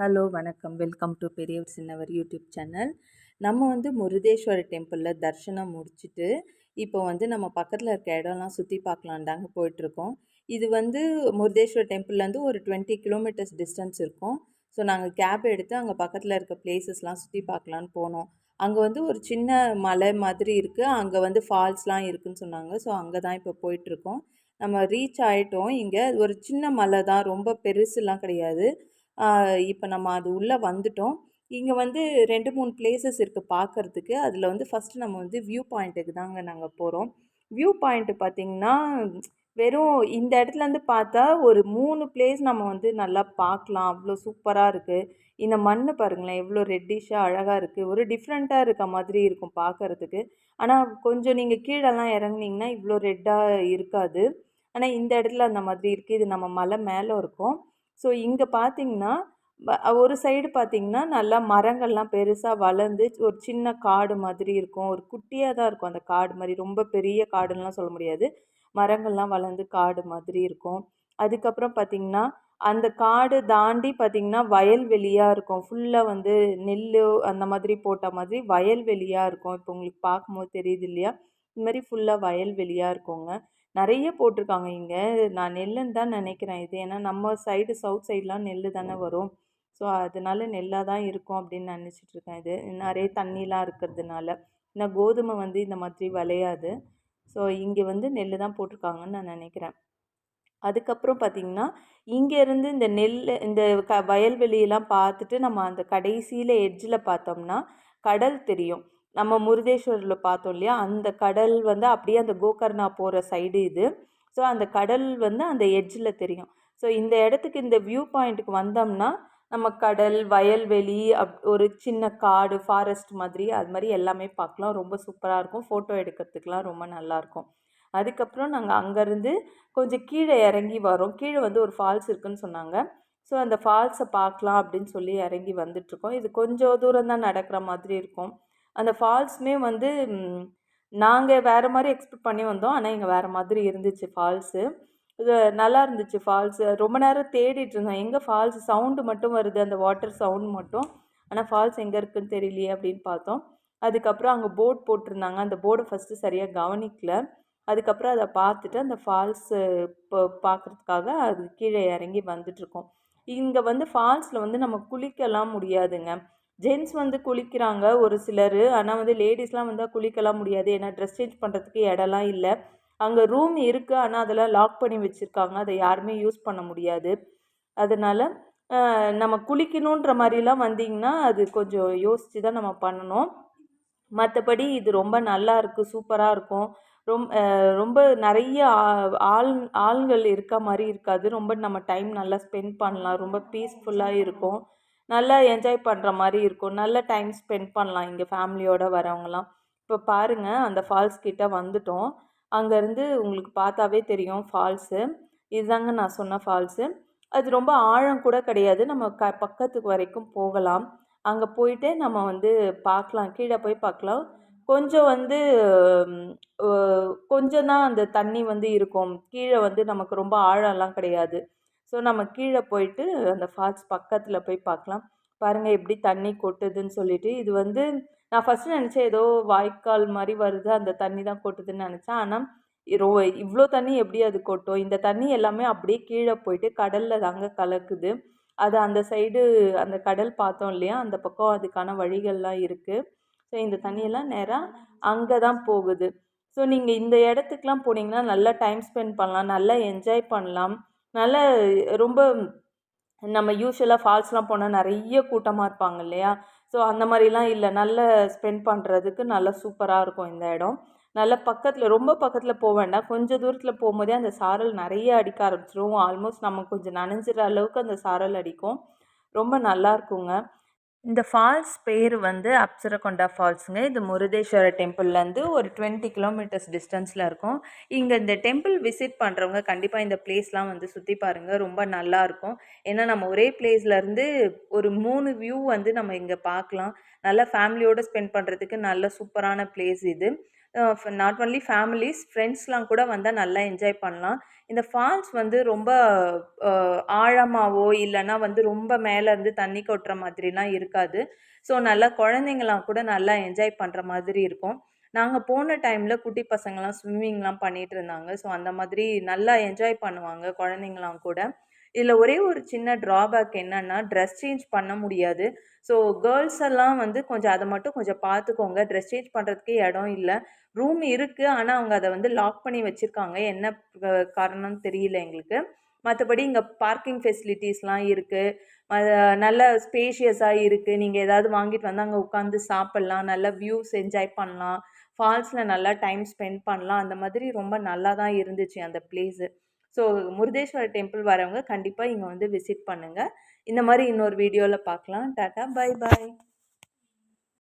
Hello வணக்கம். Welcome to பெரியவர் சின்னவர் YouTube channel. நம்ம முருதேஸ்வரர் டெம்பிளில் தரிசனம் முடிச்சுட்டு இப்போ நம்ம பக்கத்தில் இருக்க இடம்லாம் சுற்றி பார்க்கலான்னு தாங்க போயிட்டுருக்கோம். இது முருதேஸ்வரர் டெம்பிள்லேருந்து ஒரு 20 கிலோமீட்டர்ஸ் டிஸ்டன்ஸ் இருக்கும். ஸோ நாங்கள் கேப் எடுத்து அங்கே பக்கத்தில் இருக்க பிளேசஸ்லாம் சுற்றி பார்க்கலான்னு போனோம். அங்கே ஒரு சின்ன மலை மாதிரி இருக்குது. அங்கே ஃபால்ஸ்லாம் இருக்குதுன்னு சொன்னாங்க. ஸோ அங்கே தான் இப்போ போயிட்டுருக்கோம். நம்ம ரீச் ஆகிட்டோம். இங்கே ஒரு சின்ன மலை தான், ரொம்ப பெருசுலாம் கிடையாது. இப்போ நம்ம அது உள்ளே வந்துட்டோம். இங்கே 2, 3 பிளேசஸ் இருக்குது பார்க்குறதுக்கு. அதில் ஃபஸ்ட்டு நம்ம வியூ பாயிண்ட்டுக்கு தாங்க நாங்கள் போகிறோம். வியூ பாயிண்ட்டு பார்த்திங்கன்னா, வெறும் இந்த இடத்துலேருந்து பார்த்தா ஒரு 3 பிளேஸ் நம்ம நல்லா பார்க்கலாம். அவ்வளோ சூப்பராக இருக்குது. இந்த மண் பாருங்களேன், எவ்வளோ ரெட்டிஷாக அழகாக இருக்குது. ஒரு டிஃப்ரெண்ட்டாக இருக்க மாதிரி இருக்கும் பார்க்குறதுக்கு. ஆனால் கொஞ்சம் நீங்கள் கீழெல்லாம் இறங்குனீங்கன்னா இவ்வளோ ரெட்டாக இருக்காது. ஆனால் இந்த இடத்துல அந்த மாதிரி இருக்குது. இது நம்ம மலை மேலே இருக்கோம். ஸோ இங்கே பார்த்தீங்கன்னா ஒரு சைடு பார்த்தீங்கன்னா நல்லா மரங்கள்லாம் பெருசாக வளர்ந்து ஒரு சின்ன காடு மாதிரி இருக்கும். ஒரு குட்டியாக தான் இருக்கும் அந்த காடு மாதிரி, ரொம்ப பெரிய காடுன்னெலாம் சொல்ல முடியாது. மரங்கள்லாம் வளர்ந்து காடு மாதிரி இருக்கும். அதுக்கப்புறம் பார்த்திங்கன்னா அந்த காடு தாண்டி பார்த்திங்கன்னா வயல்வெளியாக இருக்கும். ஃபுல்லாக நெல் அந்த மாதிரி போட்ட மாதிரி வயல்வெளியாக இருக்கும். இப்போ உங்களுக்கு பார்க்கும்போது தெரியுது இல்லையா? இது மாதிரி ஃபுல்லாக வயல்வெளியாக இருக்குங்க. நிறைய போட்டிருக்காங்க இங்கே. நான் நெல்லுன்னு தான் நினைக்கிறேன் இது. ஏன்னா நம்ம சைடு சவுத் சைட்லாம் நெல் தானே வரும். ஸோ அதனால நெல்லாக தான் இருக்கும் அப்படின்னு நினச்சிட்ருக்கேன். இது நிறைய தண்ணிலாம் இருக்கிறதுனால. ஏன்னா கோதுமை இந்த மாதிரி விளையாது. ஸோ இங்கே நெல் தான் போட்டிருக்காங்கன்னு நான் நினைக்கிறேன். அதுக்கப்புறம் பார்த்திங்கன்னா இங்கேருந்து இந்த நெல் இந்த வயல்வெளியெல்லாம் பார்த்துட்டு நம்ம அந்த கடைசியில் எட்ஜில் பார்த்தோம்னா கடல் தெரியும். நம்ம முருதேஸ்வரில் பார்த்தோம் இல்லையா, அந்த கடல் அப்படியே அந்த கோகர்ணா போகிற சைடு இது. ஸோ அந்த கடல் அந்த எட்ஜில் தெரியும். ஸோ இந்த இடத்துக்கு இந்த வியூ பாயிண்ட்டுக்கு வந்தோம்னா நம்ம கடல், வயல்வெளி, ஒரு சின்ன காடு, ஃபாரஸ்ட் மாதிரி அது மாதிரி எல்லாமே பார்க்கலாம். ரொம்ப சூப்பராக இருக்கும். ஃபோட்டோ எடுக்கிறதுக்கெலாம் ரொம்ப நல்லாயிருக்கும். அதுக்கப்புறம் நாங்கள் அங்கேருந்து கொஞ்சம் கீழே இறங்கி வரோம். கீழே ஒரு ஃபால்ஸ் இருக்குதுன்னு சொன்னாங்க. ஸோ அந்த ஃபால்ஸை பார்க்கலாம் அப்படின்னு சொல்லி இறங்கி வந்துட்ருக்கோம். இது கொஞ்சம் தூரம் தான் நடக்கிற மாதிரி இருக்கும். அந்த ஃபால்ஸுமே நாங்கள் வேறு மாதிரி எக்ஸ்பெக்ட் பண்ணி வந்தோம். ஆனால் இங்கே வேறு மாதிரி இருந்துச்சு ஃபால்ஸு. இது நல்லா இருந்துச்சு ஃபால்ஸு. ரொம்ப நேரம் தேடிட்டு இருந்தோம். எங்கே ஃபால்ஸ் சவுண்டு மட்டும் வருது, அந்த வாட்டர் சவுண்ட் மட்டும். ஆனால் ஃபால்ஸ் எங்கே இருக்குதுன்னு தெரியலையே அப்படின்னு பார்த்தோம். அதுக்கப்புறம் அங்கே போர்ட் போட்டிருந்தாங்க. அந்த போர்டை ஃபஸ்ட்டு சரியாக கவனிக்கல. அதுக்கப்புறம் அதை பார்த்துட்டு அந்த ஃபால்ஸு இப்போ பார்க்குறதுக்காக அது கீழே இறங்கி வந்துட்ருக்கோம். இங்கே ஃபால்ஸில் நம்ம குளிக்கலாம் முடியாதுங்க. ஜென்ட்ஸ் குளிக்கிறாங்க ஒரு சிலர். ஆனால் லேடிஸ்லாம் வந்தால் குளிக்கலாம் முடியாது. ஏன்னா ட்ரெஸ் சேஞ்ச் பண்ணுறதுக்கு இடம்லாம் இல்லை. அங்கே ரூம் இருக்குது, ஆனால் அதெல்லாம் லாக் பண்ணி வச்சுருக்காங்க. அதை யாருமே யூஸ் பண்ண முடியாது. அதனால் நம்ம குளிக்கணுன்ற மாதிரிலாம் வந்திங்கன்னா அது கொஞ்சம் யோசித்து தான் நம்ம பண்ணணும். மற்றபடி இது ரொம்ப நல்லா இருக்குது, சூப்பராக இருக்கும். ரொம்ப நிறைய ஆள்கள் இருக்க மாதிரி இருக்காது. ரொம்ப நம்ம டைம் நல்லா ஸ்பெண்ட் பண்ணலாம். ரொம்ப பீஸ்ஃபுல்லாக இருக்கும். நல்லா என்ஜாய் பண்ணுற மாதிரி இருக்கும். நல்ல டைம் ஸ்பெண்ட் பண்ணலாம் இங்கே ஃபேமிலியோடு வரவங்கலாம். இப்போ பாருங்கள், அந்த ஃபால்ஸ் கிட்டே வந்துட்டோம். அங்கேருந்து உங்களுக்கு பார்த்தாவே தெரியும் ஃபால்ஸு. இதுதாங்க நான் சொன்ன ஃபால்ஸு. அது ரொம்ப ஆழம் கூட கிடையாது. நம்ம பக்கத்துக்கு வரைக்கும் போகலாம். அங்கே போயிட்டு நம்ம பார்க்கலாம். கீழே போய் பார்க்கலாம். கொஞ்சம் கொஞ்சம் தான் அந்த தண்ணி இருக்கும். கீழே நமக்கு ரொம்ப ஆழம்லாம் கிடையாது. ஸோ நம்ம கீழே போயிட்டு அந்த ஃபால்ஸ் பக்கத்தில் போய் பார்க்கலாம். பாருங்கள் எப்படி தண்ணி கொட்டுதுன்னு சொல்லிட்டு. இது நான் ஃபஸ்ட்டு நினச்சேன் ஏதோ வாய்க்கால் மாதிரி வருது, அந்த தண்ணி தான் கொட்டுதுன்னு நினச்சேன். ஆனால் இவ்வளோ தண்ணி எப்படி அது கொட்டும்? இந்த தண்ணி எல்லாமே அப்படியே கீழே போயிட்டு கடலில் தாங்க கலக்குது. அது அந்த சைடு அந்த கடல் பார்த்தோம் இல்லையா, அந்த பக்கம் அதுக்கான வழிகள்லாம் இருக்குது. ஸோ இந்த தண்ணியெல்லாம் நேராக அங்கே தான் போகுது. ஸோ நீங்கள் இந்த இடத்துக்குலாம் போனீங்கன்னா நல்லா டைம் ஸ்பெண்ட் பண்ணலாம், நல்லா என்ஜாய் பண்ணலாம். நல்ல ரொம்ப நம்ம யூஷுவலாக ஃபால்ஸ்லாம் போனால் நிறைய கூட்டமாக இருப்பாங்க இல்லையா? ஸோ அந்த மாதிரிலாம் இல்லை. நல்ல ஸ்பெண்ட் பண்ணுறதுக்கு நல்லா சூப்பராக இருக்கும் இந்த இடம். நல்ல பக்கத்தில், ரொம்ப பக்கத்தில் போக வேண்டாம். கொஞ்சம் தூரத்தில் போகும்போதே அந்த சாரல் நிறைய அடிக்க ஆரம்பிச்சிடும். ஆல்மோஸ்ட் நம்ம கொஞ்சம் நனைஞ்சிற அளவுக்கு அந்த சாரல் அடிக்கும். ரொம்ப நல்லா இருக்குங்க. இந்த ஃபால்ஸ் பேர் அப்சரகொண்டா ஃபால்ஸுங்க. இது முருதேஸ்வரர் டெம்பிள்லேருந்து ஒரு 20 கிலோமீட்டர்ஸ் டிஸ்டன்ஸில் இருக்கும். இங்கே இந்த டெம்பிள் விசிட் பண்ணுறவங்க கண்டிப்பாக இந்த பிளேஸ்லாம் சுற்றி பாருங்கள். ரொம்ப நல்லாயிருக்கும். ஏன்னா நம்ம ஒரே பிளேஸ்லேருந்து ஒரு 3 வியூ நம்ம இங்கே பார்க்கலாம். நல்லா ஃபேமிலியோடு ஸ்பெண்ட் பண்ணுறதுக்கு நல்ல சூப்பரான பிளேஸ் இது. நாட் ஒன்லி ஃபேமிலிஸ், ஃப்ரெண்ட்ஸ்லாம் கூட வந்தா நல்லா என்ஜாய் பண்ணலாம். இந்த ஃபால்ஸ் வந்து ரொம்ப ஆழமாவோ இல்லன்னா வந்து ரொம்ப மேலேருந்து தண்ணி கொட்டுற மாதிரிலாம் இருக்காது. ஸோ நல்லா குழந்தைங்கலாம் கூட நல்லா என்ஜாய் பண்ற மாதிரி இருக்கும். நாங்க போன டைம்ல குட்டி பசங்கலாம் ஸ்விம்மிங்லாம் பண்ணிட்டு இருந்தாங்க. ஸோ அந்த மாதிரி நல்லா என்ஜாய் பண்ணுவாங்க குழந்தைங்கலாம் கூட. இதுல ஒரே ஒரு சின்ன ட்ராபேக் என்னன்னா, ட்ரெஸ் சேஞ்ச் பண்ண முடியாது. ஸோ கேர்ள்ஸ் எல்லாம் வந்து கொஞ்சம் அத மட்டும் கொஞ்சம் பார்த்துக்கோங்க. ட்ரெஸ் சேஞ்ச் பண்றதுக்கே இடம் இல்ல. ரூம் இருக்கு. ஆனா, அவங்க அத வந்து லாக் பண்ணி வச்சிருக்காங்க. என்ன காரணம்னு தெரியல எங்களுக்கு. மத்தபடி இங்க பார்க்கிங் ஃபெசிலிட்டீஸ்லாம் இருக்கு. அ நல்ல ஸ்பேஷியஸா இருக்கு. நீங்க ஏதாவது வாங்கிட்டு வந்து அங்க உட்காந்து சாப்பிடலாம். நல்ல வியூஸ் என்ஜாய் பண்ணலாம். ஃபால்ஸ்ல நல்லா டைம் ஸ்பெண்ட் பண்ணலாம். அந்த மாதிரி ரொம்ப நல்லா தான் இருந்துச்சு அந்த பிளேஸு. ஸோ முருதேஸ்வரர் டெம்பிள் வரவங்க கண்டிப்பா இங்க வந்து விசிட் பண்ணுங்க. இந்த மாரி இன்னொரு வீடியோல பார்க்கலாம். Tata, bye bye.